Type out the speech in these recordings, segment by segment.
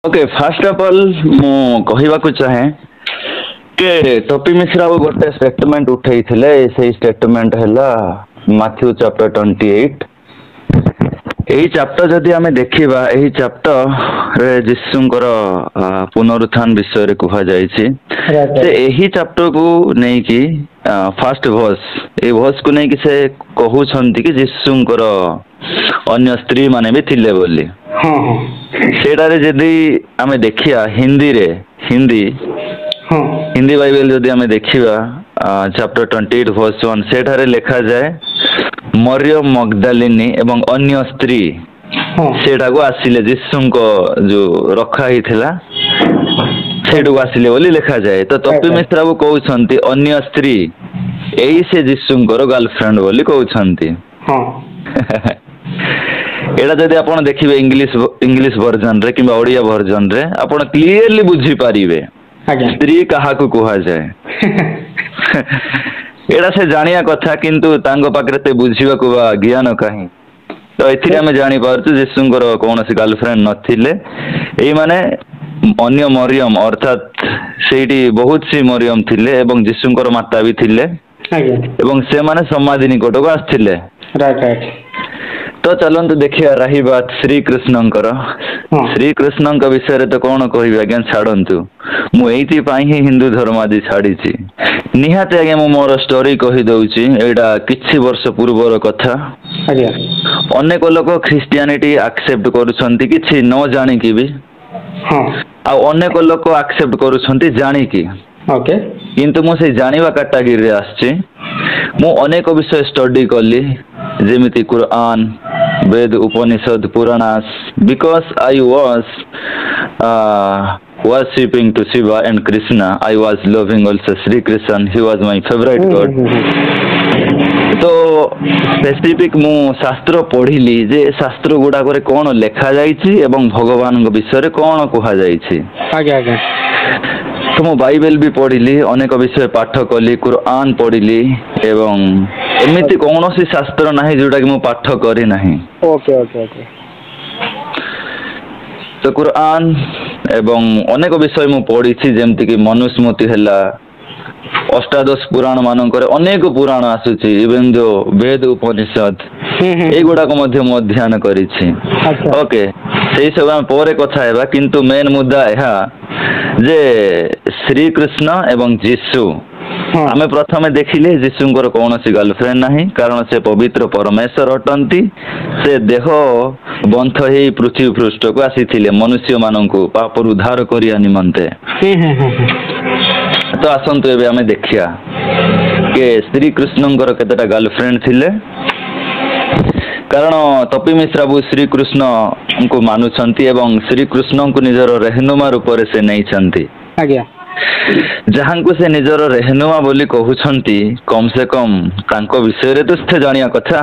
Okay first of all मु कहवाक चाहे के टोपी मिश्रा गोटे स्टेटमेंट उठे से स्टेटमेंट है मैथ्यू चैप्टर 28 यही चैप्टर जदि आम देखा यही चैप्टर रे जीशुंकर पुनरुत्थान विषय कह यही चैप्टर को नहीं कि फर्स्ट वर्स ए वर्स को नहीं कि से कहउछंती कि जीशुंकर अन्य स्त्री माने भी थिले बोली सेटारे जदि आमे देखिया हिंदी बाइबल जदि आमे देखिबा चैप्टर 28 वर्स 1 सेठारे लिखा जाए मरियम मगदलिनी एवं अन्य स्त्री सेटा को आसिले जीशु को जो रखा ही थिला सेठू आसिले बोली लिखा जाए तो टोपी मिश्रा को कहउछंती अन्य स्त्री एही से जीशुंकर गर्लफ्रेंड बोली कहउछंती एटा जदि आपण देखिबे इंग्लिश वर्जन रे किबा ओडिया वर्जन रे आपण क्लियरली बुझी पारिबे स्त्री कहा को कहा जाए एटा से जानिया कथा किंतु तांगो पाकरे ते बुझिबा को ज्ञान काहे तो एथिरे हम जानि पारछु जीशुंकर कोनोसी गर्लफ्रेंड नथिले एई माने अन्य मरियम अर्थात सेठी बहुत सी मरियम थिले एवं जीशुंकर माता भी थिले एवं से माने समाधि निकट को आस्थिले राइट तो चलते देखिए रही बात श्री कृष्ण विषय तो कौन कह आज्ञा छाड़ू मुझे ही हिंदू धर्म आज छाड़ी निहाती आज्ञा मोर स्टोरी कहीदे एटा किछि वर्ष पूर्वर कथा अनेक लोक ख्रिस्टियानिटी एक्सेप्ट करुछंती किछि न जानिकी भी अनेक लोक एक्सेप्ट करुछंती जानिकी किंतु मु से जानिबा कैटेगरी आछि मु अनेक विषय स्टडी कली जेमिति Quran Veda Upanishad Puranas because I was worshiping to Shiva and Krishna. I was loving also Sri Krishna. He was my favorite god. तो स्पेसिफिक मु शास्त्र पढ़िली जे शास्त्र गुडा करे कोन लेखा जाईछि एवं भगवान विषय रे कोन कहा जाईछि आगे तो मु बाइबल भी पढ़िली अनेक विषय पाठ कली कुरान पढ़िली एवं एमिति कौनसी शास्त्र नाही जोटा कि मु पाठ करी नाही ओके ओके ओके तो कुरान एवं अनेक विषय मु पढ़ी जेमति कि मनुस्मृति हैला अष्टादश पुराण मानकर अनेक पुराण आसुची इवन जो वेद उपनिषद ए गुडा को मध्य मु अध्ययन करिछि ओके सेही सब हम परे कथा हेबा किंतु मेन मुद्दा एहा जे श्री कृष्ण एवं जीशु आमे प्रथमे देखिले जीशुंकर कौनसी गर्लफ्रेंड नाही कारण से पवित्र परमेश्वर अटंती से देह बंथ ही पृथ्वी पृष्ठ को आसीथिले मनुष्य माननकु पाप उद्धार करिया निमंते तो आसंतु एबे आमे देखिया के श्री कृष्णंकर केतेटा गर्लफ्रेंड थिले कारण टोपी मिश्रा बु श्री कृष्ण को मानुछंती एवं श्री कृष्ण को निजर रहनुमा रूप रे से नै छंती आज्ञा जहां को से निजर रहनुमा बोली कहउछंती कम से कम तांको विषय रे तो स्थे जानिया कथा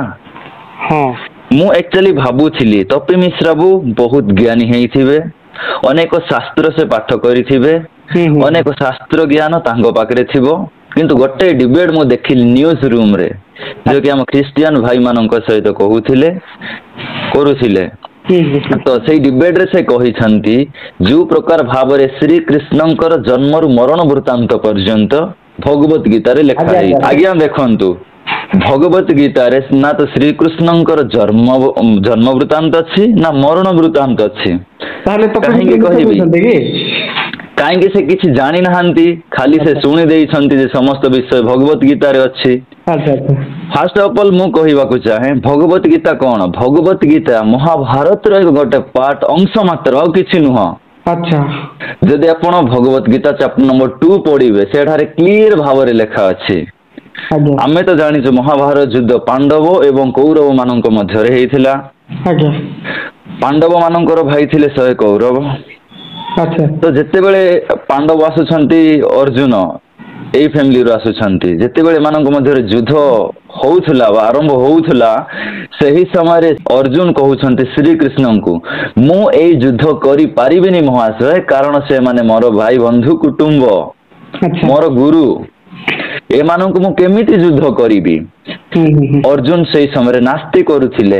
हां मु एक्चुअली भाबुथिली टोपी मिश्रा बु बहुत ज्ञानी हेइथिबे अनेक शास्त्र से पाठ करिथिबे अनेक शास्त्र ज्ञान तांगो पाकरे थिबो किंतु गोटे डिबेट मु देखिली न्यूज रूम रे जो कि हम क्रिश्चियन भाई मानक सहित कहउथिले करूथिले तो से डिबेट रे से कहिसंती जो प्रकार भाव रे श्री कृष्णंकर जन्म रु मरण वृत्तांत पर्यंत भगवत गीता रे लिखा है आज्ञा देखंतु भगवत गीता रे ना तो श्री कृष्णंकर जन्म वृत्तांत अछि ना मरण वृत्तांत अछि ताले तो कहि काहेकि से किछि जानि नहांती खाली से सुनि देइछंती जे समस्त विषय भगवत गीता रे अछि फर्स्ट ऑफ ऑल मु कहबाकू चाहे भगवत गीता कौन भगवत गीता महाभारत रो गोटे पार्ट अंश मात्र आ किछि नुह अच्छा जदि आपण Bhagavad Gita chapter number 2 पढिबे सेठारे clear भाव रे लिखा अछि आमे तो जानिछु महाभारत युद्ध पांडव एवं कौरव मानक मध्य रे हेइथिला पांडव मानकर भाई थिले 100 कौरव अच्छा तो जेते बेले पांडव आसुछंती अर्जुन एई फैमिली रो आसुछंती जेते बेले मानक मध्य रे युद्ध होउथला आरंभ होउथला सही समय रे अर्जुन कहउछंती श्री कृष्ण को मु एई युद्ध करि पारिबिनी महाशय कारण से माने मोर भाई बंधु कुटुंब मोर गुरु ଏମାନଙ୍କୁ ମୁଁ କେମିତି ଯୁଦ୍ଧ କରିବି। ଅର୍ଜୁନ ସେଇ ସମୟରେ ନାସ୍ତି କରୁଥିଲେ।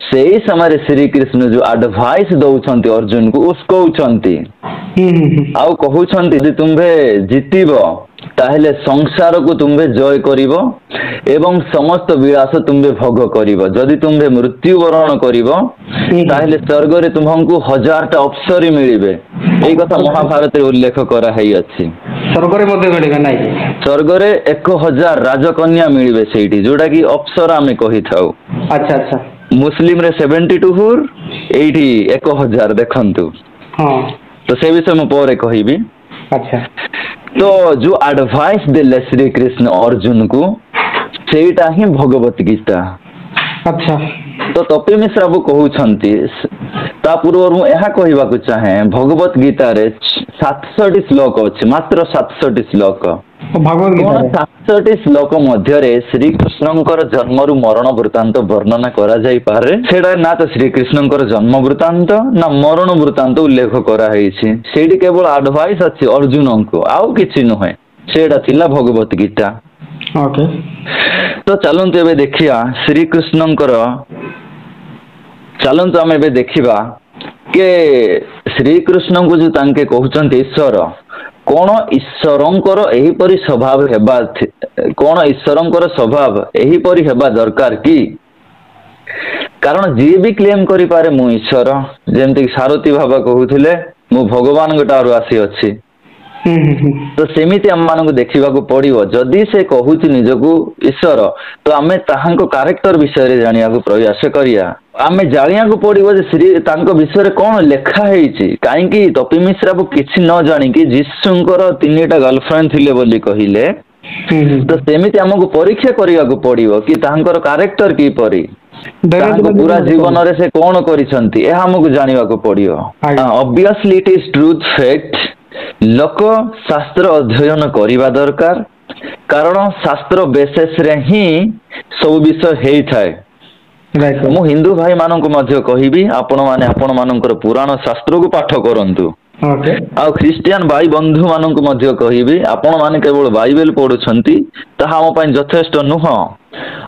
ସେଇ ସମୟରେ ଶ୍ରୀକୃଷ୍ଣ ଯୋଉ ଆଡଭାଇସ ଦଉଛନ୍ତି ଅର୍ଜୁନକୁ ଉସ୍କଉଛନ୍ତି ଆଉ କହୁଛନ୍ତି ଯଦି ତୁମ୍ଭେ ଜିତିବ ତାହେଲେ ସଂସାରକୁ ତୁମ୍ଭେ ଜୟ କରିବ ଏବଂ ସମସ୍ତ ବିଳାସ ତୁମ୍ଭେ ଭୋଗ କରିବ। ଯଦି ତୁମ୍ଭେ ମୃତ୍ୟୁବରଣ କରିବ ତାହେଲେ ସ୍ୱର୍ଗରେ ତୁମକୁ 1000ଟା ଅପ୍ସରୀ ମିଳିବେ। ଏଇ କଥା ମହାଭାରତରେ ଉଲ୍ଲେଖ କରାହେଇଅଛି। ସ୍ୱର୍ଗରେ ମଧ୍ୟ ମିଳିବେ ନାଇଁ? ସ୍ୱର୍ଗରେ 1000 ରାଜକନ୍ୟା ମିଳିବେ ସେଇଠି, ଯୋଉଟା କି ଅପ୍ସରା ଆମେ କହିଥାଉ। ଆଚ୍ଛା ଆଚ୍ଛା। ମୁସଲିମରେ 72 ଏଇଠି 1000 ଦେଖନ୍ତୁ। ହଁ ତ ସେ ବିଷୟ ମୁଁ ପରେ କହିବି। ଆଚ୍ଛା। ତ ଯୋଉ ଆଡଭାଇସ ଦେଲେ ଶ୍ରୀକୃଷ୍ଣ ଅର୍ଜୁନକୁ ସେଇଟା ହିଁ ଭଗବତ ଗୀତା। ଆଚ୍ଛା। ତ ତପି ମିଶ୍ର ବାବୁ କହୁଛନ୍ତି, ତା ପୂର୍ବରୁ ମୁଁ ଏହା କହିବାକୁ ଚାହେଁ ଭଗବତ ଗୀତାରେ 700ଟି ଶ୍ଲୋକ ଅଛି, ମାତ୍ର 700ଟି ଶ୍ଲୋକ। ଭଗବତ କଣ ଗୀତାରେ 700ଟି ଶ୍ଲୋକ ମଧ୍ୟରେ ଶ୍ରୀକୃଷ୍ଣଙ୍କର ଜନ୍ମରୁ ମରଣ ବୃତ୍ତାନ୍ତ ବର୍ଣ୍ଣନା କରାଯାଇପାରେ? ସେଇଟା ନା ତ ଶ୍ରୀକୃଷ୍ଣଙ୍କର ଜନ୍ମ ବୃତ୍ତାନ୍ତ ନା ମରଣ ବୃତ୍ତାନ୍ତ ଉଲ୍ଲେଖ କରାହେଇଛି। ସେଇଠି କେବଳ ଆଡଭାଇସ ଅଛି ଅର୍ଜୁନଙ୍କୁ, ଆଉ କିଛି ନୁହେଁ। ସେଇଟା ଥିଲା ଭଗବତ ଗୀତା। ଓକେ। ତ ଚାଲନ୍ତୁ ଏବେ ଦେଖିବା ଶ୍ରୀକୃଷ୍ଣଙ୍କର, ଚାଲନ୍ତୁ ଆମେ ଏବେ ଦେଖିବା ଯେ ଶ୍ରୀକୃଷ୍ଣଙ୍କୁ ଯୋଉ ତାଙ୍କେ କହୁଛନ୍ତି ଈଶ୍ୱର, କଣ ଈଶ୍ୱରଙ୍କର ଏହିପରି ସ୍ୱଭାବ ହେବା, କଣ ଈଶ୍ୱରଙ୍କର ସ୍ୱଭାବ ଏହିପରି ହେବା ଦରକାର କି? କାରଣ ଯିଏ ବି କ୍ଲେମ କରିପାରେ ମୁଁ ଈଶ୍ୱର, ଯେମିତି ସାରଥୀ ବାବା କହୁଥିଲେ ମୁଁ ଭଗବାନଙ୍କ ଠାରୁ ଆସିଅଛି। ତ ସେମିତି ଆମମାନଙ୍କୁ ଦେଖିବାକୁ ପଡିବ। ଯଦି ସେ କହୁଛି ନିଜକୁ ଈଶ୍ୱର, ତ ଆମେ ତାହାଙ୍କ କ୍ୟାରେକ୍ଟର ବିଷୟରେ ଜାଣିବାକୁ ପ୍ରୟାସ କରିବା। ଆମେ ଜାଣିବାକୁ ପଡିବ ଯେ ତାଙ୍କ ବିଷୟରେ କଣ ଲେଖା ହେଇଛି। କାହିଁକି ତପି ମିଶ୍ର ବାବୁ କିଛି ନ ଜାଣିକି ଯୀଶୁଙ୍କର 3ଟା ଗର୍ଲଫ୍ରେଣ୍ଡ ଥିଲେ ବୋଲି କହିଲେ, ତ ସେମିତି ଆମକୁ ପରୀକ୍ଷା କରିବାକୁ ପଡିବ କି ତାଙ୍କର କ୍ୟାରେକ୍ଟର କିପରି, ତାଙ୍କ ପୁରା ଜୀବନରେ ସେ କଣ କରିଛନ୍ତି, ଏହା ଆମକୁ ଜାଣିବାକୁ ପଡିବ। Obviously eat is truth fact. ଲୋକ ଶାସ୍ତ୍ର ଅଧ୍ୟୟନ କରିବା ଦରକାର, କାରଣ ଶାସ୍ତ୍ର ବେସିସରେ ହିଁ ସବୁ ବିଷୟ ହେଇଥାଏ। ମୁଁ ହିନ୍ଦୁ ଭାଇ ମାନଙ୍କୁ ମଧ୍ୟ କହିବି, ଆପଣମାନେ ଆପଣମାନଙ୍କର ପୁରାଣ ଶାସ୍ତ୍ରକୁ ପାଠ କରନ୍ତୁ। ଆଉ ଖ୍ରୀଷ୍ଟିଆନ ଭାଇ ବନ୍ଧୁ ମାନଙ୍କୁ ମଧ୍ୟ କହିବି, ଆପଣମାନେ କେବଳ ବାଇବେଲ ପଢୁଛନ୍ତି ତାହା ଆମ ପାଇଁ ଯଥେଷ୍ଟ ନୁହଁ।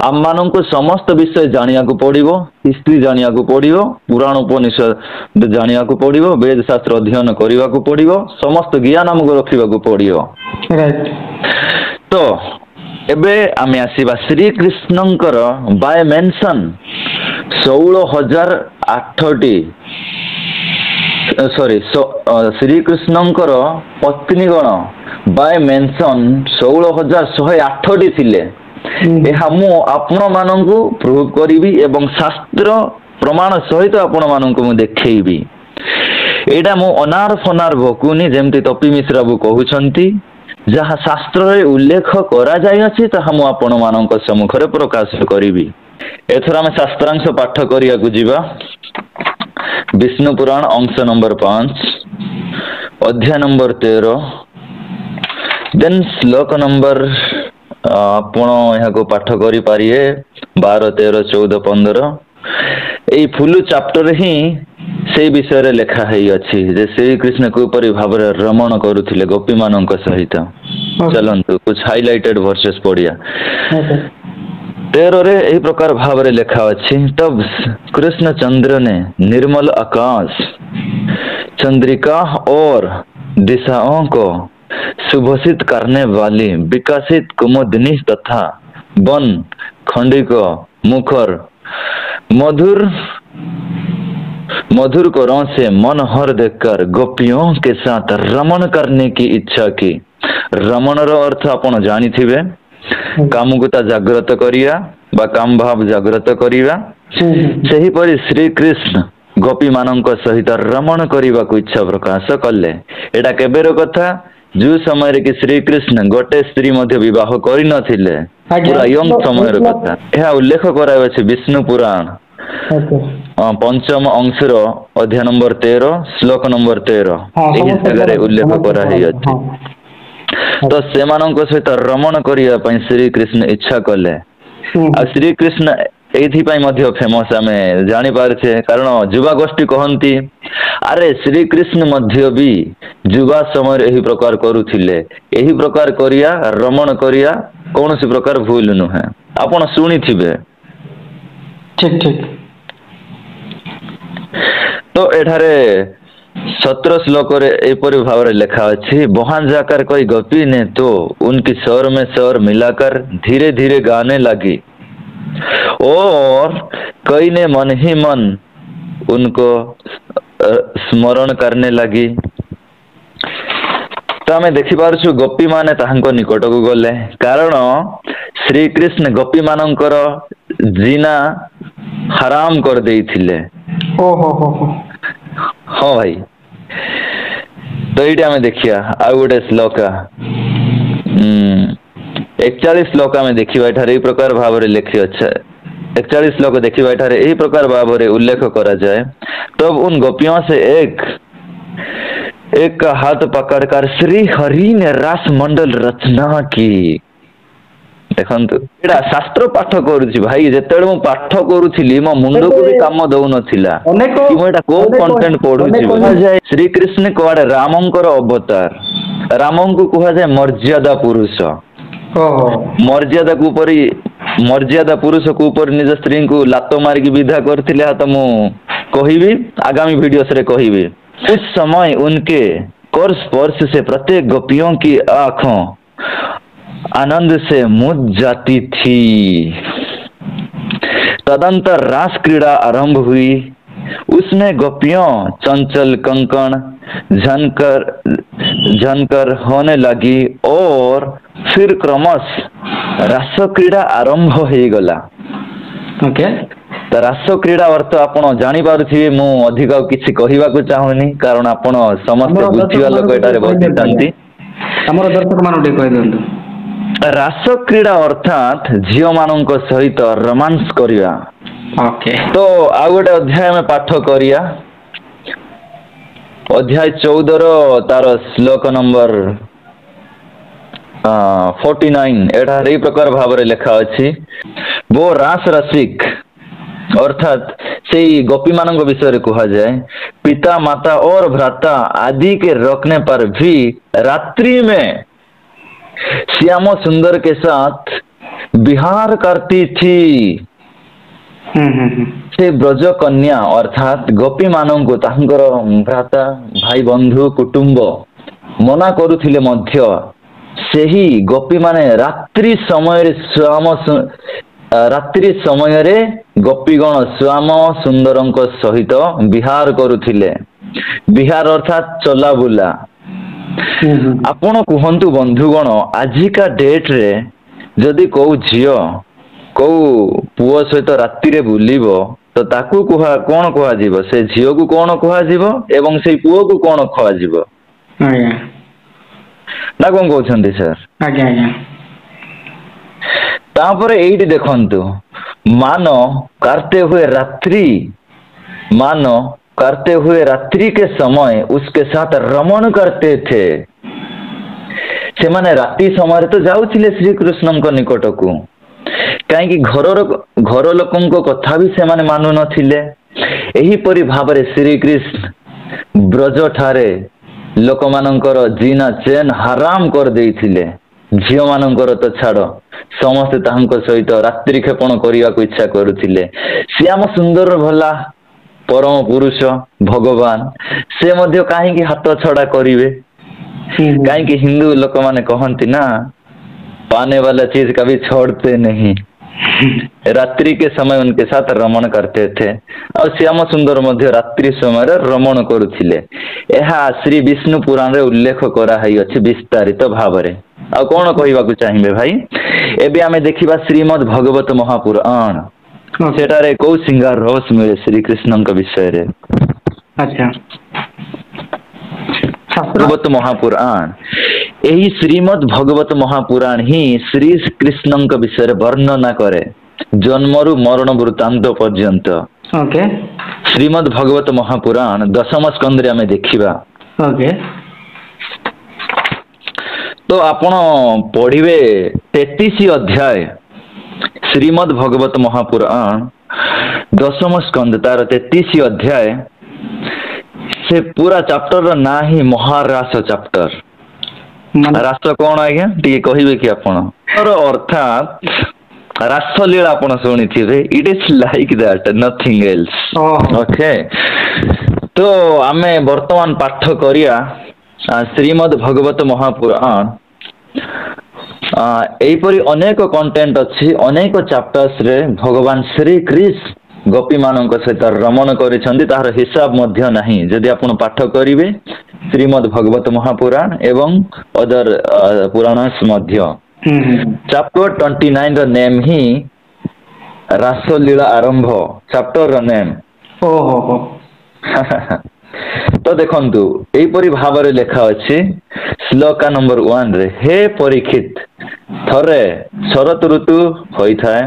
ଆମମାନଙ୍କୁ ସମସ୍ତ ବିଷୟ ଜାଣିବାକୁ ପଡିବ, ହିଷ୍ଟ୍ରି ଜାଣିବାକୁ ପଡିବ, ପୁରାଣ ଉପନିଷଦ ଜାଣିବାକୁ ପଡିବ, ବେଦ ଶାସ୍ତ୍ର ଅଧ୍ୟୟନ କରିବାକୁ ପଡିବ, ସମସ୍ତ ଜ୍ଞାନ ଆମକୁ ରଖିବାକୁ ପଡିବ। ତ ଏବେ ଆମେ ଆସିବା ଶ୍ରୀକୃଷ୍ଣଙ୍କର ବାୟ ମେନସନ 16,008ଟି ଶ୍ରୀକୃଷ୍ଣଙ୍କର ପତ୍ନୀଗଣ ବାୟ ମେନସନ 16,108ଟି ଥିଲେ। ଏହା ମୁଁ ଆପଣମାନଙ୍କୁ ପ୍ରୁଭ କରିବି ଏବଂ ଶାସ୍ତ୍ର ପ୍ରମାଣ ସହିତ ଆପଣମାନଙ୍କୁ ମୁଁ ଦେଖେଇବି। ଏଇଟା ମୁଁ ଅନାର ଫନାର ଭକୁନି, ଯେମିତି ତପି ମିଶ୍ର ବାବୁ କହୁଛନ୍ତି। ଯାହା ଶାସ୍ତ୍ରରେ ଉଲ୍ଲେଖ କରାଯାଇଅଛି ତାହା ମୁଁ ଆପଣମାନଙ୍କ ସମ୍ମୁଖରେ ପ୍ରକାଶ କରିବି। ଏଥର ଆମେ ଶାସ୍ତ୍ରାଂଶ ପାଠ କରିବାକୁ ଯିବା। ବିଷ୍ଣୁ ପୁରାଣ ଅଂଶ ନମ୍ବର 5, ଅଧ୍ୟାୟ ନମ୍ବର 13, ଦେନ୍ ଶ୍ଲୋକ ନମ୍ବର, ଆପଣ ଏହାକୁ ପାଠ କରିପାରିବେ 12, 13, 14, 15। ଏଇ ଫୁଲ ଚାପ୍ଟର ହିଁ ସେଇ ବିଷୟରେ ଲେଖା ହେଇଅଛି ଯେ ଶ୍ରୀକୃଷ୍ଣ କିପରି ଭାବରେ ରମଣ କରୁଥିଲେ ଗୋପୀମାନଙ୍କ ସହିତ। ଚାଲନ୍ତୁ କୁछ ହାଇଲାଇଟେଡ ଭର୍ସେସ ପଢିବା। 13ରେ ଏହି ପ୍ରକାର ଭାବରେ ଲେଖା ଅଛି, तब कृष्ण चंद्र ने निर्मल आकाश, चंद्रिका और दिशाओं को सुभूषित करने वाली विकसित कुमुदिनी तथा वन खंडिक मुखर मधुर करों से मनोहर देखकर गोपियों के साथ रमण करने की इच्छा की। रमण रो अर्थ आपण जानिथिबे, कामकुता जागृत करिया बा काम भाव जागृत करिया। सेहीपरि श्रीकृष्ण गोपी मानक सहित रमण करने को इच्छा प्रकाश कले। एटा केबेर कथा, जो समय कि श्रीकृष्ण गोटे स्त्री मध्य विवाह करि नथिले, पूरा यंग समय कथा। यह उल्लेख करायाछि विष्णु पुराण 5म अंशर अध्याय नंबर 13 श्लोक नंबर 13 एही जगह उल्लेख करायाछि। तो सेमानक सहित रमण करने पई श्रीकृष्ण इच्छा कले। आ श्रीकृष्ण एथिपाई मध्य फेमस आमे जानि पारछे, कारण युवा गोष्ठी कहंती अरे श्रीकृष्ण मध्य भी ଯୁବା ସମୟରେ ଏହି ପ୍ରକାର କରୁଥିଲେ। ଏହି ପ୍ରକାର କରିବା ରମଣ କରିବା କୌଣସି ପ୍ରକାର ଭୁଲ ନୁହେଁ। ଆପଣ ଶୁଣିଥିବେ। ଠିକ ଠିକ। ତ ଏଠାରେ 17 ଶ୍ଲୋକରେ ଏପରି ଭାବରେ ଲେଖା ଅଛି, ବहान जाकर कोई गपी ने तो उनकी स्वर में स्वर मिलाकर धीरे धीरे गाने लगी और कई ने मन ही मन उनको स्मरण करने लगी। ତ ଆମେ ଦେଖିପାରୁଛୁ ଗୋପୀ ମାନେ ତାହାଙ୍କ ନିକଟକୁ ଗଲେ, କାରଣ ଶ୍ରୀକୃଷ୍ଣ ଗୋପୀ ମାନଙ୍କର ଜିନା ହାରାମ କରିଦେଇଥିଲେ। ଓହୋ ହୋ ହୋ। ହଁ ଭାଇ, ତ ଏଇଠି ଆମେ ଦେଖିବା ଆଉ ଗୋଟେ ଶ୍ଲୋକ 41 ଶ୍ଲୋକ ଆମେ ଦେଖିବା। ଏଠାରେ ଏଇ ପ୍ରକାର ଭାବରେ ଲେଖି ଅଛି। 41 श्लोक देखिए एठारे यही प्रकार भावरे उल्लेख करा जाए, तब उन गोपियों से एक का हाथ पकड़कर श्री हरि ने रास मंडल रचना की। देखंतु एटा शास्त्र पाठ करूछि भाई, जेतेबेले मु पाठ करूथिली मो मुंडो को भी काम दउ नथिला कि मु एटा को कंटेंट पढुछि। श्री कृष्ण कोआडे रामंकर अवतार, रामंकु कुहा जाय मर्यादा पुरुष। मर्यादा को उपरी मर्यादा पुरुष को ऊपर निज स्त्री को लात मारिक विदा करथिले। तो मु कहिबी आगामी वीडियोस रे कहिबी। उस समय उनके कर स्पर्श से प्रत्येक गोपियों की आंखों आनंद से मुझ जाती थी। तदंतर रास क्रीड़ा आरंभ हुई। उसमें गोपियों चंचल कंकण झनकर होने लगी और फिर क्रमश रास क्रीड़ा आरंभ हो गला। ओके, तो रास क्रीड़ा अर्थ आपण जानी पारुथिबे। मु अधिक किछि कहिबा को चाहुनी, कारण आपण समस्त बुझिवा लोक एटारे बसितांती। हमर दर्शक मानु कहि दियंतु। रास क्रीड़ा अर्थात झियो मानक सहित रोमांस करिया। ओके, तो आउ गोटे अध्याय में पाठ करिया। अध्याय 14 रो तार श्लोक नंबर 49 एठार यही प्रकार भाव लेखा अच्छी। वो रास रसिक अर्थात से गोपी मानक विषय कहा जाए, पिता माता और भ्राता आदि के रोकने पर भी रात्रि में श्याम सुंदर के साथ विहार करती थी। से ब्रज कन्या अर्थात गोपी मानक तांकर भ्राता भाई बंधु कुटुंब मना करुथिले मध्य सेही गोपी माने रात्रि समय रे गोपीगण श्याम सुंदरଙ୍କ सहित विहार करुथिले। विहार अर्थात चला बुला। आपण कहंतु बंधुगण, आजिका डेट रे जदि को झियो को पुओ सहित रात्रि रे बुलिबो तो ताकू कोन कहा जीवो, से झियो को कोन कहा जीवो एवं से पुओ को कोन कहा जीवो ना कौन कहते सर? आज्ञा आज्ञा। तापरे एइटी देखंतु, मानो करते हुए रात्रि के समय उसके साथ रमण करते थे। से माने रात्रि समय तो जाउथिले श्री कृष्णଙ୍କ निकटକୁ, काहेकि घर लोकଙ୍କ कथा भी से माने मानु नथिले। एही परि भाबरे श्री कृष्ण ब्रज ठारे लोक मानकर जीना चेन हाराम कर देइथिले। झियो मानकर तो छाड़, समस्ते तांको सहित रात्रि क्षेपण करिया को इच्छा करुथिले। श्याम सुंदर भला परम पुरुष भगवान से मध्य काहेकि हाथ छड़ा करिवे? काहेकि हिंदू लोक माने कहंती ना, पाने वाला चीज कभी छोड़ते नहीं। रात्रि के समय उनके साथ रमण करते थे और श्याम सुंदर मध्य रात्रि समय रमण करुथिले। एहा श्री विष्णु पुराण रे उल्लेख करा है अछि विस्तारित भावरे। आ कोन कहिबा को चाहिबे भाई? एबे आमे देखिबा श्रीमद् भगवत महापुराण। सेटारे को सिंगार रस मिले श्री कृष्णଙ୍କ विषय रे। अच्छा, भगवत महापुराण, यही श्रीमद् भगवत महापुराण ही श्री कृष्णଙ୍କ विषय वर्णना करे जन्मरु मरण वृत्तांत पर्यंत। ओके, श्रीमद् भगवत महापुराण 10म स्कंद रे आमे देखिबा। ओके, तो आपण पढ़िबे 33 अध्याय श्रीमद् भगवत महापुराण 10म स्कंद तार 33 अध्याय से पूरा चैप्टर ना ही महारास चैप्टर ମାନେ रास कौन आज्ञा टी कहे कि आपण अर्थात रासलीला आपण शुणी it is like that nothing else ओहो ओके तो आमे वर्तमान पाठ करिया श्रीमद् भगवत महापुराण एपरी अनेक कंटेंट अच्छी अनेक चैप्टर्स रे भगवान श्री कृष्ण गोपी मानक सहित रमण करिसेंती तार हिसाब मध्य नहीं जदि आपण पाठ करिवे श्रीमद् भगवत महापुराण एवं अदर पुराणस मध्य चैप्टर 29 ର नेम ही रासलीला आरंभ चैप्टर ର नेम ओहो हो तो देखंतु एपरी भाବରେ लेखा अछि श्लोका नंबर 1 रे हे परीक्षित थरे शरत ऋतु होई थाए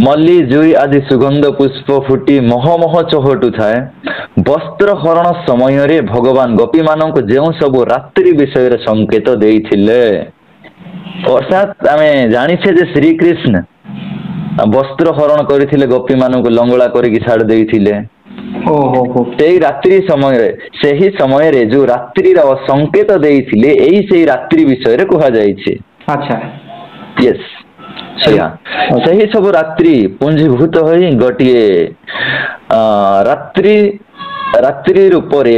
मल्ली जुई आदि सुगंध पुष्प फुटी मह मह चहटु थाए वस्त्र हरण समय रे भगवान गोपी मानक जेउ सब रात्रि विषय रे संकेत देइथिले अर्थात आमे जानिछे जे श्री कृष्ण वस्त्र हरण करथिले गोपी मानक लंगड़ा करिक छाड़ देइथिले ओहो हो सेही रात्रि समय रे जो रात्रि रा संकेत देइथिले एही सेही रात्रि विषय रे कहा जाइछे अच्छा यस सही सब रात्रि पुंजीभूत होई गोटिए रात्रि रूपरे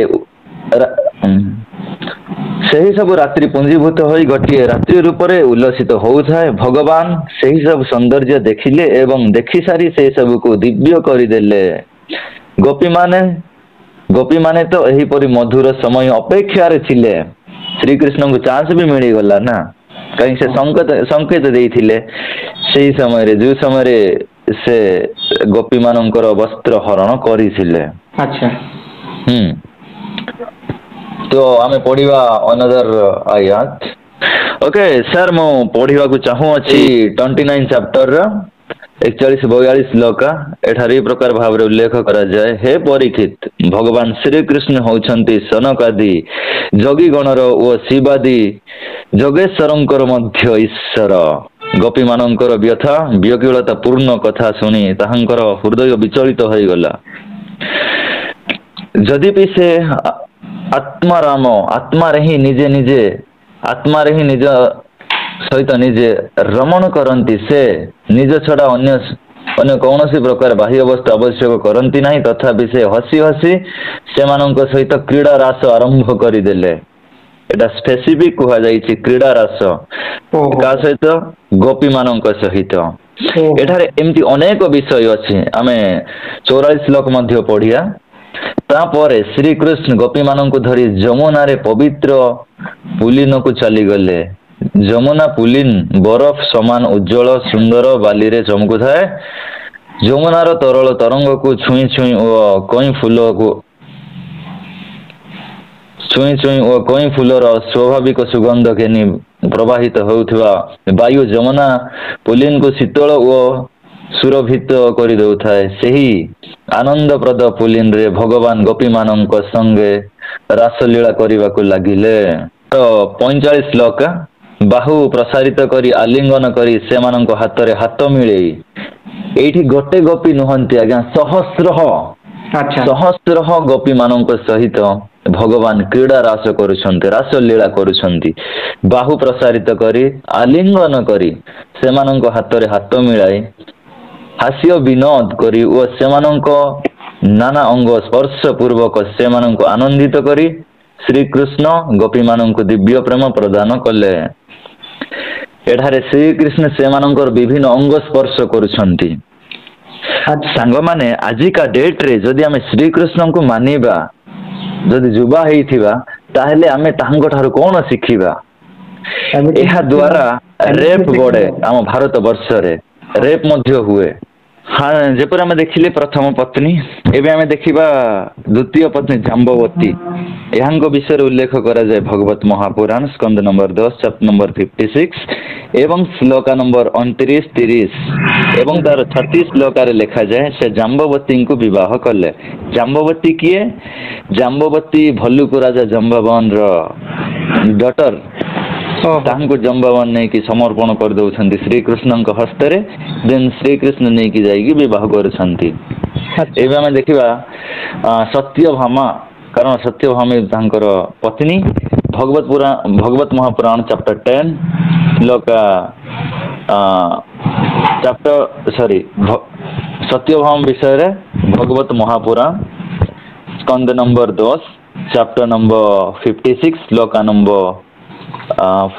सही सब रात्रि पुंजीभूत होई गोटिए रात्रि रूपरे उल्लसित होउथाय भगवान सही सब सौंदर्य देखिले एवं देखि सारी से सब को दिव्य करिदेले गोपी माने तो एही परी मधुर समय अपेक्षा रे थिले श्री कृष्ण को चांस भी मिली गला ना कहीं से संकेत देइथिले सेही समय रे जो समय रे से गोपी मानकर वस्त्र हरण करिथिले अच्छा तो आमे पढ़िबा अनदर आयात ओके सर मो पढ़िबा को चाहू अछि 29 चैप्टर रा 41-42 श्लोक एठारी प्रकार भाव उल्लेख करा जाए हे परीक्षित भगवान श्री कृष्ण होउछंती सनक आदि जोगी गणर ओ शिवादि जोगेश्वरंकर मध्य ईश्वर गोपी मानकर व्यथा व्याकुलता पूर्ण कथा सुनी ताहंकर हृदय विचलित होई गला जदि भी से आत्माराम आत्मा रे ही निजे निज सहित निजे रमण करती से निज छड़ा अन्य कौन प्रकार बाह्य वस्तु आवश्यक करती नहीं तथापि से हसी हसी से सहित क्रीड़ा रास आरंभ करदेले एटा स्पेसिफिक कहा जाइछि क्रीड़ा रास का सहित गोपी मानक सहित एठारे एमती अनेक विषय अछि आमे 44 श्लोक मध्य पढ़िया तापरे श्री कृष्ण गोपी मानक धरी जमुना रे पवित्र पुलिन को चली गले जमुना पुलिन बरफ समान उज्जवल सुंदर बाली रे चमकु थाए जमुनार तरल तरंग को छुई छुई ओ कई फूलर स्वाभाविक सुगंध केनी प्रवाहित होउथवा वायु जमुना पुलिन को शीतल ओ सुरभित करि देउथाए सेही आनंदप्रद पुलिन रे भगवान गोपी मानक संगे रासलीला करिबा को लागिले तो 45 श्लोक बाहु प्रसारित करी आलिंगन करी से मानक हाथ रे हाथ मिले एठी गोटे गोपी नुहंती आज्ञा सहस्र गोपी मानक सहित भगवान क्रीड़ा रास करुछंती रासलीला करुछंती बाहु प्रसारित करी आलिंगन करी से मानक हाथ रे हाथ मिलाई हास्य विनोद करी ओ से मानक नाना अंग स्पर्श पूर्वक से मानक आनंदित करी श्री कृष्ण गोपी मानक दिव्य प्रेम प्रदान कले एठारे श्री कृष्ण से मानकर विभिन्न अंग स्पर्श करुछंती सांग माने आजिका डेट रे जदि आमे श्री कृष्ण को मानिबा जदि जुबा हेइथिबा ताहेले आमे ताहंक ठारू कोन सिखिबा एहा द्वारा रेप बडे आम भारत वर्ष रे रेप मध्य हुए हाँ जेपर आमे देखिले प्रथम पत्नी एबे आमे देखिबा द्वितीय पत्नी जाम्बवती यहांक विषय उल्लेख करा जाए भगवत महापुराण स्कंद नंबर 10 चैप्टर नंबर 56 एवं श्लोका नंबर 29-30 एवं तार 36 श्लोक रे लिखा जाए से जाम्बवती को विवाह कले जाम्बवती किए जाम्बवती भल्लुक राजा जम्बावन रो डॉटर तांको जम्बावन नहीं कि समर्पण कर दउछंती श्री कृष्ण को हस्ते देन श्री कृष्ण नहीं कि जाइगी विवाह करछंती एबे हम देखिबा सत्यभामा कारण सत्यभामा तांकर पत्नी भगवत महापुराण चैप्टर 10 श्लोक सत्यभामा विषय रे भगवत महापुराण स्कंद नंबर 10 चैप्टर नंबर 56 श्लोक नंबर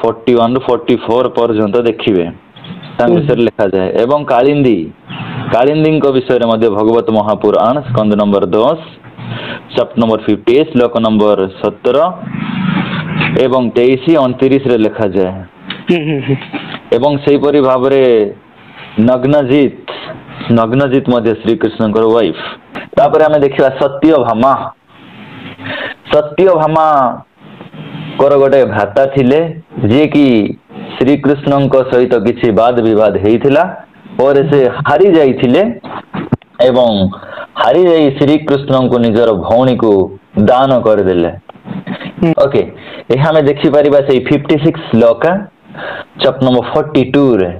41 ରୁ 44 पर्यंत देखिए विषय लिखा जाए एवं कालिंदी विषय मध्ये भगवत महापुराण स्कंद नंबर 10 चैप्टर नंबर 58 श्लोक नंबर 17 एवं 23-29 रे लिखा जाए एवं सेही परि भाबरे नग्नजीत मध्ये श्री कृष्ण वाइफ तापर आमे देखिबा सत्यभामा कर गोटे भ्राता थिले जे कि श्री कृष्ण सहित किसी वाद विवाद हेइथिला और से हारी जाइथिले एवं हारी जाई श्री कृष्ण को निजर भौणी को दान कर देले। ओके यह हमें देखि परिबा से 56 श्लोक चैप्टर नंबर 42 रे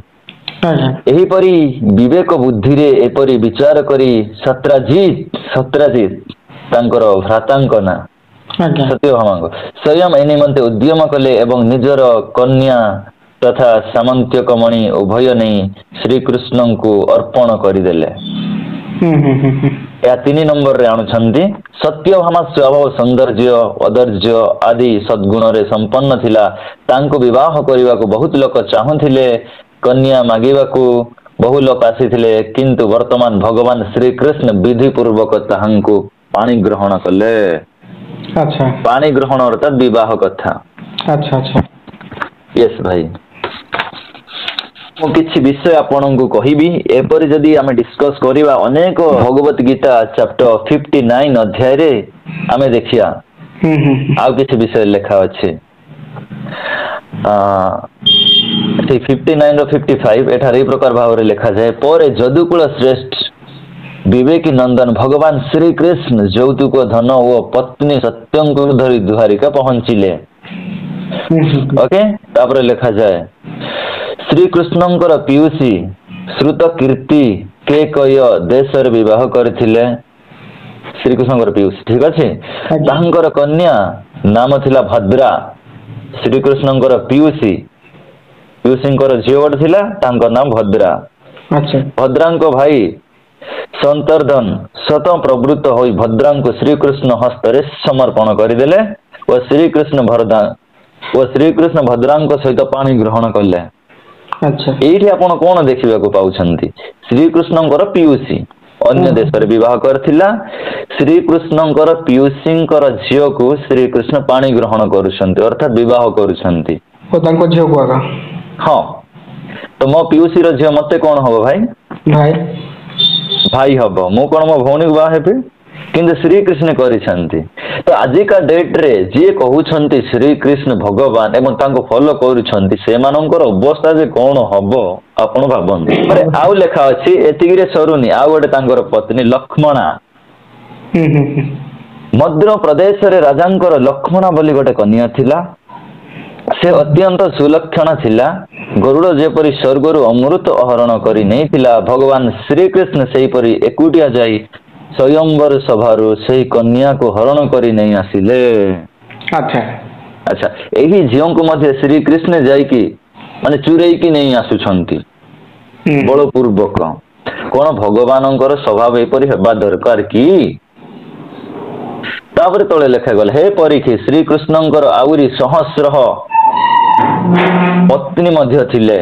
एही परी विवेक बुद्धि रे एपरी विचार करी सत्राजित तांकर भ्रातांक ना सत्यभामा स्वयं ए निमंते उद्यम कले एवं निजर कन्या तथा सामंत्यक मणि उभय नहीं श्री कृष्ण को अर्पण करदेले। या 3 नंबर रे आणुछंती सत्यभामा स्वभाव सौंदर्य औदर्य आदि सद्गुण रे संपन्न थिला तांको विवाह करने को बहुत लोग चाहुथिले कन्या मागिबा को बहु लोग आसीथिले किंतु वर्तमान भगवान श्री कृष्ण विधि पूर्वक ताहांको पाणी ग्रहण कले। अच्छा पाणी ग्रहण अर्थात विवाह कथा। अच्छा अच्छा यस भाई मु किछि विषय आपनकु कहिबी एपरि जदि आमे डिस्कस करिबा अनेक भगवत गीता चैप्टर 59 अध्याय रे आमे देखिया आ किछि विषय लिखा अछि 59 और 55 एठार प्रकार भाव रे लिखा जाए पर जदुकुल श्रेष्ठ विवेकी नंदन भगवान श्री कृष्ण जौतुक धन ओ पत्नी सत्यंक धरी दुहारिका पहुंचिले। ओके तापर लिखा जाए श्री कृष्णंकर पीयूषी श्रुत कीर्ति के कय देश रे विवाह करथिले श्री कृष्णंकर पीयूषी ठीक अछि तांकर कन्या नाम थिला भद्रा श्री कृष्णंकर पीयूषींकर झियो गोटे थिला तांकर नाम भद्रा। अच्छा भद्रांक भाई संतर्धन स्वतः प्रवृत्त होई भद्रांक श्री कृष्ण हस्तरे समर्पण करदेले और श्री कृष्ण भद्रांक सहित पानी ग्रहण कले। अच्छा एठी आपण कोन देखिबाको पाउछंती श्री कृष्णंकर पीयूषी अन्य देश रे विवाह करथिला श्री कृष्णंकर पीयूषींकर झियो को श्री कृष्ण पानी ग्रहण करूछंती अर्थात विवाह करूछंती ओ तांको झियो को आगा। हां तो मो पीयूषी रो झियो मते कोन हबो भाई हबो मो कोन मो भौणी विवाह हेबे किंतु श्री कृष्ण करिसंती। तो आजिका डेट रे जे कहउछंती श्री कृष्ण भगवान एवं तांको फॉलो करूछंती सेमानंकर अवस्था जे कोन हबो आपण भाबंती। अरे आउ लेखा अछि एतिगी रे सरुनी आ गोटे तांकर पत्नी लक्ष्मणा मध्य प्रदेश रे राजांकर लक्ष्मणा बोली गोटे कन्या थिला से अत्यंत सुलक्षणा थिला गरुड़ जेपरी स्वर्गरु अमृत अहरण करी नहीं थिला भगवान श्री कृष्ण सेही परी एकुटिया जाई स्वयंवर सभारु सेही कन्या को हरण करी नहीं आसिले। अच्छा अच्छा एही झियो को मध्ये श्री कृष्ण जाई की माने चुरई की नहीं आसुछंती बलपूर्वक कोन भगवानंकर स्वभाव एपरी हेबा दरकार की। तापर तळे लेखा गल हे परीखी श्री कृष्णंकर आउरी सहस्र पत्नी मध्य थिले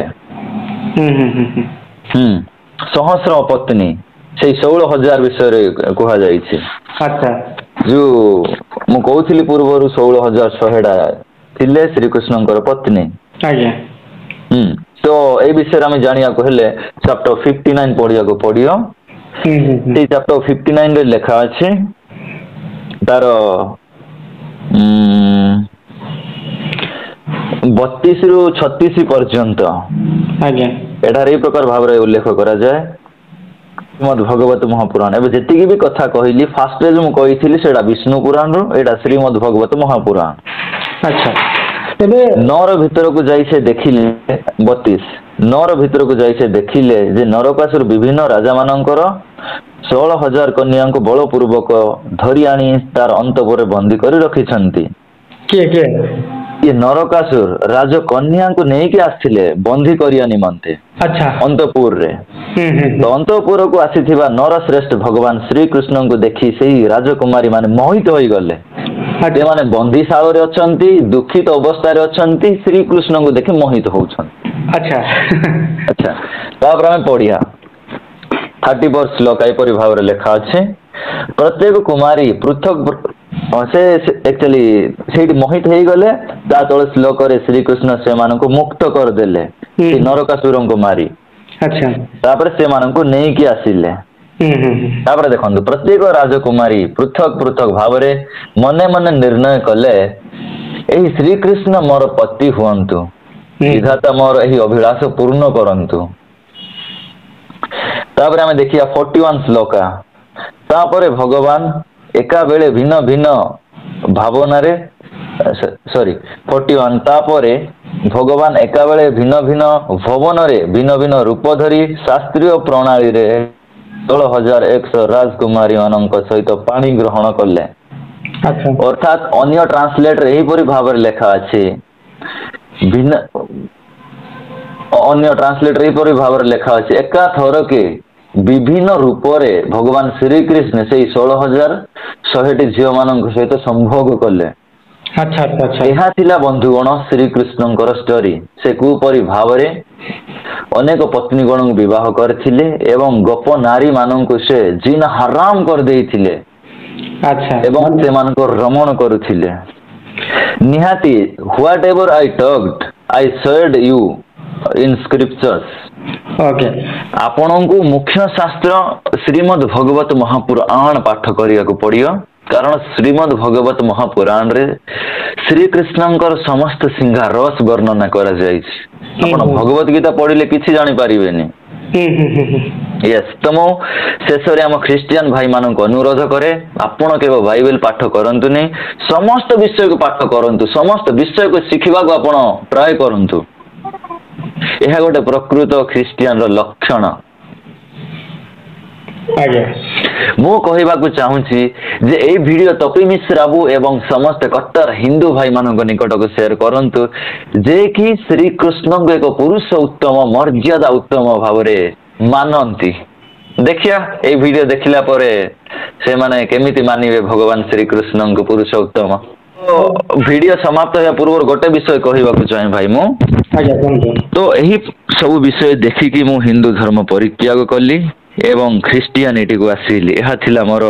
सहस्र पत्नी से 16,000 विषय रे कहा जाइछि। अच्छा जो मु कहउथिली पूर्वरु 16,100 थिले श्री कृष्णंकर पत्नी। आज्ञा तो ए विषय हम जानिया को हेले चैप्टर 59 पढिया को पढियो से चैप्टर 59 रे लिखा अछि तार 32 रु 36 पर्यंत। आज्ञा एठार ए प्रकार भाव रे उल्लेख करा जाए श्रीमद् भगवत महापुराण एबे जेतिकी भी कथा कहिली फास्ट रे मु कहिथिली सेडा विष्णु पुराण रो एडा श्रीमद् भगवत महापुराण। अच्छा तबे नर भीतर को जाई से देखिले 32 नर भीतर को जाई से देखिले जे नरकासुर विभिन्न राजा मानकर 16,000 କନ୍ୟାଙ୍କୁ ବଳପୂର୍ବକ ଧରି ଆଣି ତାର ଅନ୍ତପୁରରେ ବନ୍ଦୀ କରି ରଖିଛନ୍ତି। କିଏ ଇଏ ନରକାସୁର ରାଜକନ୍ୟାଙ୍କୁ ନେଇକି ଆସିଥିଲେ ବନ୍ଦୀ କରିବା ନିମନ୍ତେ ଆଚ୍ଛା ଅନ୍ତପୁରରେ। ତ ହୁଁ ଅନ୍ତପୁରକୁ ଆସିଥିବା ନରଶ୍ରେଷ୍ଠ ଭଗବାନ ଶ୍ରୀକୃଷ୍ଣଙ୍କୁ ଦେଖି ସେହି ରାଜକୁମାରୀ ମାନେ ମୋହିତ ହୋଇଗଲେ। ଆଚ୍ଛା ସେମାନେ ବନ୍ଦୀଶାଳରେ ଅଛନ୍ତି, ଦୁଃଖିତ ଅବସ୍ଥାରେ ଅଛନ୍ତି, ଶ୍ରୀକୃଷ୍ଣଙ୍କୁ ଦେଖି ମୋହିତ ହଉଛନ୍ତି। ଆଚ୍ଛା ଆଚ୍ଛା, ତାପରେ ଆମେ ପଢିବା 34 ଶ୍ଲୋକ ଏପରି ଭାବରେ ଲେଖା ଅଛି। ପ୍ରତ୍ୟେକ କୁମାରୀ ପୃଥକ ସେ ଆକ୍ଚୁଆଲି ସେଇଠି ମୋହିତ ହେଇଗଲେ। ତା ତଳ ଶ୍ଲୋକରେ ଶ୍ରୀକୃଷ୍ଣ ସେମାନଙ୍କୁ ମୁକ୍ତ କରିଦେଲେ ହୁଁ ସେ ନରକାସୁରଙ୍କୁ ମାରି। ଆଚ୍ଛା ତାପରେ ସେମାନଙ୍କୁ ନେଇକି ଆସିଲେ। ହୁଁ ତାପରେ ଦେଖନ୍ତୁ, ପ୍ରତ୍ୟେକ ରାଜକୁମାରୀ ପୃଥକ ପୃଥକ ଭାବରେ ମନେ ମନେ ନିର୍ଣ୍ଣୟ କଲେ ଏହି ଶ୍ରୀକୃଷ୍ଣ ମୋର ପତି ହୁଅନ୍ତୁ, ହୁଁ ବିଧାତା ମୋର ଏହି ଅଭିଳାଷ ପୂର୍ଣ୍ଣ କରନ୍ତୁ। ତାପରେ ଆମେ ଦେଖିବା 41 ଶ୍ଲୋକା। ତାପରେ ଭଗବାନ ଏକା ବେଳେ ଭିନ୍ନ ଭିନ୍ନ ଭାବନାରେ ସରି 41 ତାପରେ ଭଗବାନ ଏକା ବେଳେ ଭିନ୍ନ ଭିନ୍ନ ଭବନରେ ଭିନ୍ନ ଭିନ୍ନ ରୂପ ଧରି ଶାସ୍ତ୍ରୀୟ ପ୍ରଣାଳୀରେ 16,100 ରାଜକୁମାରୀ ମାନଙ୍କ ସହିତ ପାଣି ଗ୍ରହଣ କଲେ। ଆଚ୍ଛା ଅର୍ଥାତ୍ ଅନ୍ୟ ଟ୍ରାନ୍ସଲେଟରେ ଏହିପରି ଭାବରେ ଲେଖା ଅଛି, ଅନ୍ୟ ଟ୍ରାନ୍ସଲେଟର ଏହିପରି ଭାବରେ ଲେଖା ଅଛି, ଏକା ଥରକେ ବିଭିନ୍ନ ରୂପରେ ଭଗବାନ ଶ୍ରୀକୃଷ୍ଣ ସେଇ 16,100ଟି ଝିଅ ମାନଙ୍କ ସହିତ ସମ୍ଭୋଗ କଲେ। ଆଚ୍ଛା ଆଚ୍ଛା ଏହା ଥିଲା ବନ୍ଧୁଗଣ ଶ୍ରୀକୃଷ୍ଣଙ୍କର ଷ୍ଟୋରି। ସେ କୁପରି ଭାବରେ ଅନେକ ପତ୍ନୀ ଗଣଙ୍କୁ ବିବାହ କରିଥିଲେ ଏବଂ ଗୋପ ନାରୀ ମାନଙ୍କୁ ସେ ଜିନ ହାରାମ କରିଦେଇଥିଲେ ଆଚ୍ଛା ଏବଂ ସେମାନଙ୍କୁ ରମଣ କରୁଥିଲେ। ନିହାତି whatever I talked I said you in scriptures. Okay ଆପଣଙ୍କୁ ମୁଖ୍ୟ ଶାସ୍ତ୍ର ଶ୍ରୀମଦ୍ ଭଗବତ ମହାପୁରାଣ ପାଠ କରିବାକୁ ପଡିବ। କାରଣ ଶ୍ରୀମଦ୍ ଭଗବତ ମହାପୁରାଣରେ ଶ୍ରୀକୃଷ୍ଣଙ୍କର ସମସ୍ତ ସିଂହାର ରସ ବର୍ଣ୍ଣନା କରାଯାଇଛି। ଆପଣ ଭଗବତ ଗୀତା ପଢିଲେ କିଛି ଜାଣିପାରିବେନି। ୟେସ୍, ତ ମୁଁ ଶେଷରେ ଆମ ଖ୍ରୀଷ୍ଟିଆନ ଭାଇ ମାନଙ୍କୁ ଅନୁରୋଧ କରେ, ଆପଣ କେବଳ ବାଇବେଲ ପାଠ କରନ୍ତୁନି, ସମସ୍ତ ବିଷୟକୁ ପାଠ କରନ୍ତୁ, ସମସ୍ତ ବିଷୟକୁ ଶିଖିବାକୁ ଆପଣ ଟ୍ରାଏ କରନ୍ତୁ। ଏହା ଗୋଟେ ପ୍ରକୃତ ଖ୍ରୀଷ୍ଟିଆନର ଲକ୍ଷଣ। ଆଜ୍ଞା ମୁଁ କହିବାକୁ ଚାହୁଁଛି ଯେ ଏଇ ଭିଡିଓ ତପି ମିଶ୍ର ବାବୁ ଏବଂ ସମସ୍ତ କଟ୍ଟର ହିନ୍ଦୁ ଭାଇ ମାନଙ୍କ ନିକଟକୁ ସେୟାର କରନ୍ତୁ, ଯେ କି ଶ୍ରୀକୃଷ୍ଣଙ୍କୁ ଏକ ପୁରୁଷ ଉତ୍ତମ ମର୍ଯ୍ୟାଦା ଉତ୍ତମ ଭାବରେ ମାନନ୍ତି। ଦେଖିବା ଏଇ ଭିଡିଓ ଦେଖିଲା ପରେ ସେମାନେ କେମିତି ମାନିବେ ଭଗବାନ ଶ୍ରୀକୃଷ୍ଣଙ୍କୁ ପୁରୁଷ ଉତ୍ତମ। ଭିଡିଓ ସମାପ୍ତ ହେବା ପୂର୍ବରୁ ଗୋଟେ ବିଷୟ କହିବାକୁ ଚାହେଁ ଭାଇ ମୁଁ। ଆଜ୍ଞା କୁହନ୍ତୁ। ତ ଏହି ସବୁ ବିଷୟ ଦେଖିକି ମୁଁ ହିନ୍ଦୁ ଧର୍ମ ପରିତ୍ୟାଗ କଲି ଏବଂ ଖ୍ରୀଷ୍ଟିଆନିଟିକୁ ଆସିଲି। ଏହା ଥିଲା ମୋର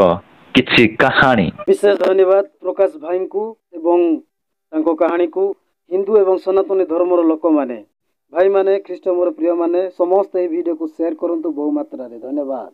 କିଛି କାହାଣୀ। ବିଶେଷ ଧନ୍ୟବାଦ ପ୍ରକାଶ ଭାଇଙ୍କୁ ଏବଂ ତାଙ୍କ କାହାଣୀକୁ। ହିନ୍ଦୁ ଏବଂ ସନାତନୀ ଧର୍ମର ଲୋକମାନେ, ଭାଇମାନେ, ଖ୍ରୀଷ୍ଟ ମୋର ପ୍ରିୟମାନେ ସମସ୍ତେ ଏହି ଭିଡ଼ିଓକୁ ସେୟାର କରନ୍ତୁ ବହୁ ମାତ୍ରାରେ। ଧନ୍ୟବାଦ।